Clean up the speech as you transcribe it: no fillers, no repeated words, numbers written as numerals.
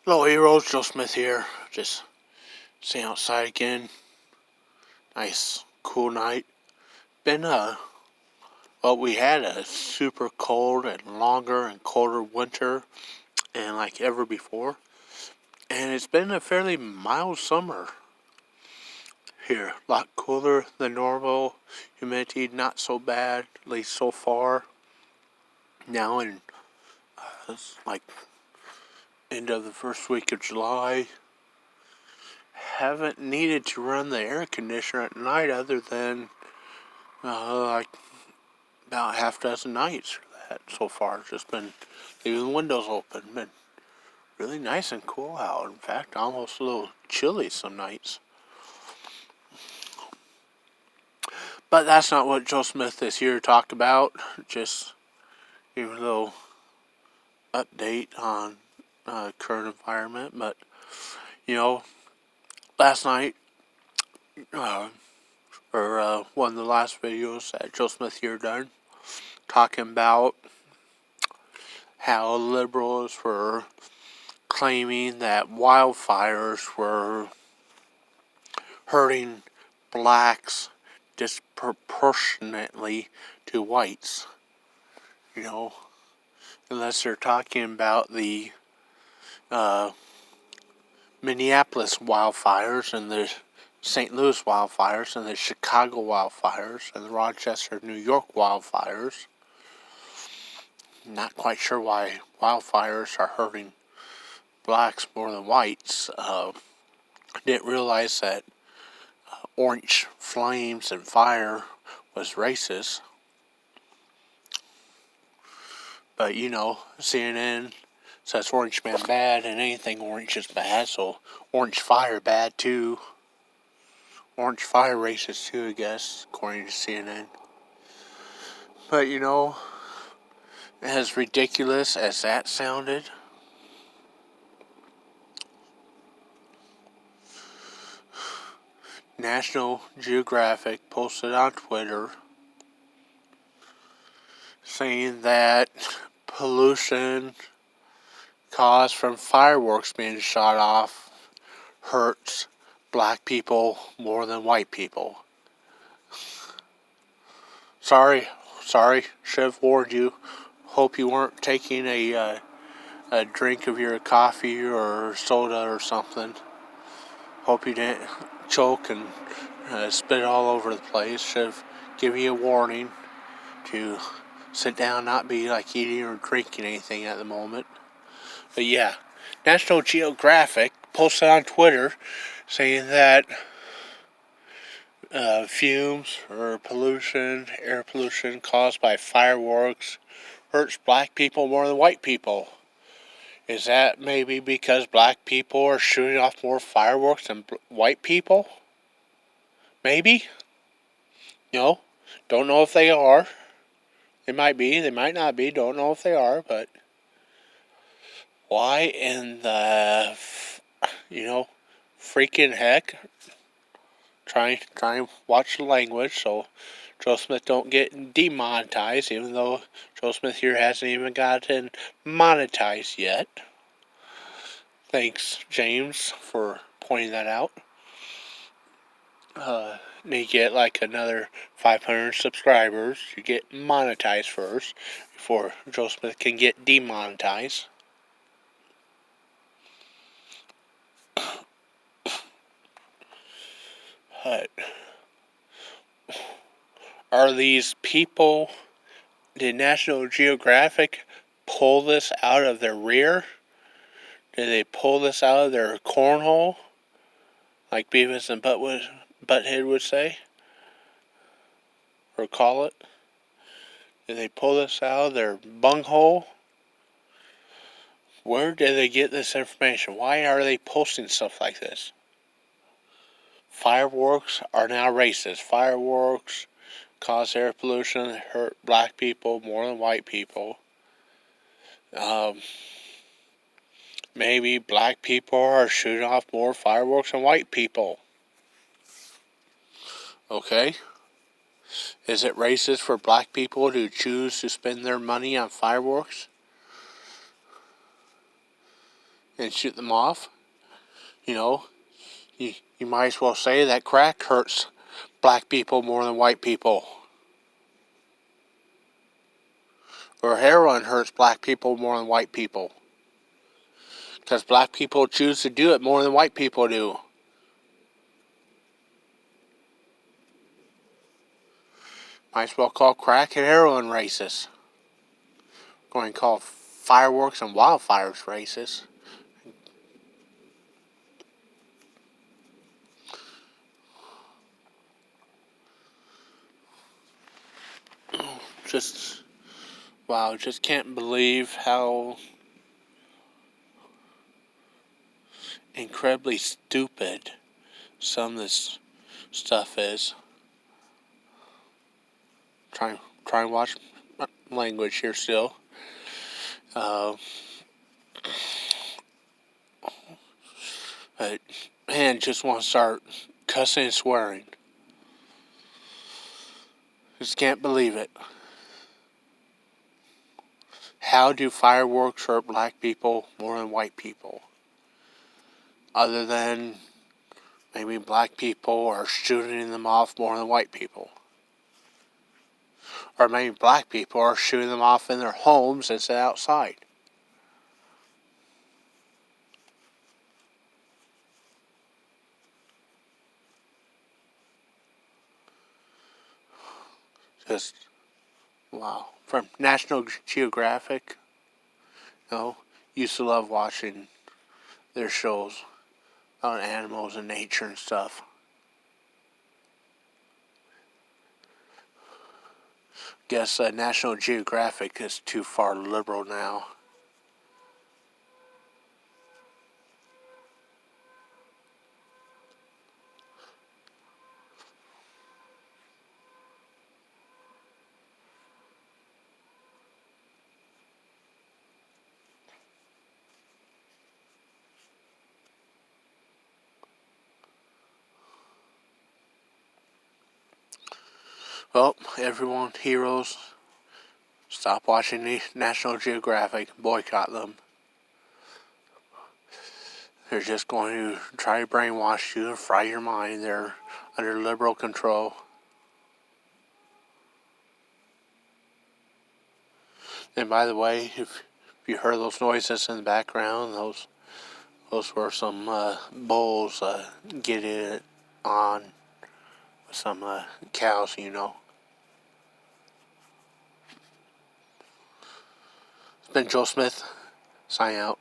Hello heroes, Joe Smith here. Just sitting outside again. Nice, cool night. Been we had a super cold and longer and colder winter and like ever before. And it's been a fairly mild summer here. A lot cooler than normal. Humidity not so bad, at least so far. Now in it's like end of the first week of July. Haven't needed to run the air conditioner at night other than like about half a dozen nights for that so far. Just been leaving the windows open. Been really nice and cool out. In fact, almost a little chilly some nights. But that's not what Joe Smith is here to talk about. Just give a little update on current environment. But, last night, or one of the last videos that Joe Smith here done, talking about how liberals were claiming that wildfires were hurting blacks disproportionately to whites. Unless they're talking about the Minneapolis wildfires and the St. Louis wildfires and the Chicago wildfires and the Rochester, New York wildfires. Not quite sure why wildfires are hurting blacks more than whites. Didn't realize that orange flames and fire was racist. But CNN says orange man bad and anything orange is bad, so orange fire bad too. Orange fire racist too, I guess, according to CNN. But as ridiculous as that sounded, National Geographic posted on Twitter saying that pollution caused from fireworks being shot off hurts black people more than white people. Sorry, should have warned you. Hope you weren't taking a drink of your coffee or soda or something. Hope you didn't choke and spit all over the place. Should have given you a warning to sit down, not be like eating or drinking anything at the moment. But yeah, National Geographic posted on Twitter saying that fumes or pollution, air pollution caused by fireworks hurts black people more than white people. Is that maybe because black people are shooting off more fireworks than white people? Maybe? Don't know if they are. They might be, they might not be, don't know if they are, but why in the, freaking heck? Trying to watch the language so Joe Smith don't get demonetized, even though Joe Smith here hasn't even gotten monetized yet. Thanks, James, for pointing that out. Need to get like another 500 subscribers to get monetized first before Joe Smith can get demonetized. But are these people, did National Geographic pull this out of their rear? Did they pull this out of their cornhole? Like Beavis and Butthead would say? Or call it? Did they pull this out of their bunghole? Where did they get this information? Why are they posting stuff like this? Fireworks are now racist. Fireworks cause air pollution, hurt black people more than white people. Maybe black people are shooting off more fireworks than white people. Okay. Is it racist for black people to choose to spend their money on fireworks? and shoot them off. You know, you might as well say that crack hurts black people more than white people. Or heroin hurts black people more than white people. Because black people choose to do it more than white people do. Might as well call crack and heroin racist. Going to call fireworks and wildfires racist. Just, wow, just can't believe how incredibly stupid some of this stuff is. Try and watch language here still. But man, just want to start cussing and swearing. Just can't believe it. How do fireworks hurt black people more than white people? Other than maybe black people are shooting them off more than white people. Or maybe black people are shooting them off in their homes instead of outside. Just, wow. From National Geographic, used to love watching their shows on animals and nature and stuff. Guess National Geographic is too far liberal now. Well, everyone, heroes, stop watching the National Geographic, boycott them. They're just going to try to brainwash you and fry your mind. They're under liberal control. And by the way, if you heard those noises in the background, those were some bulls getting it on with some cows, It's been Joe Smith, signing out.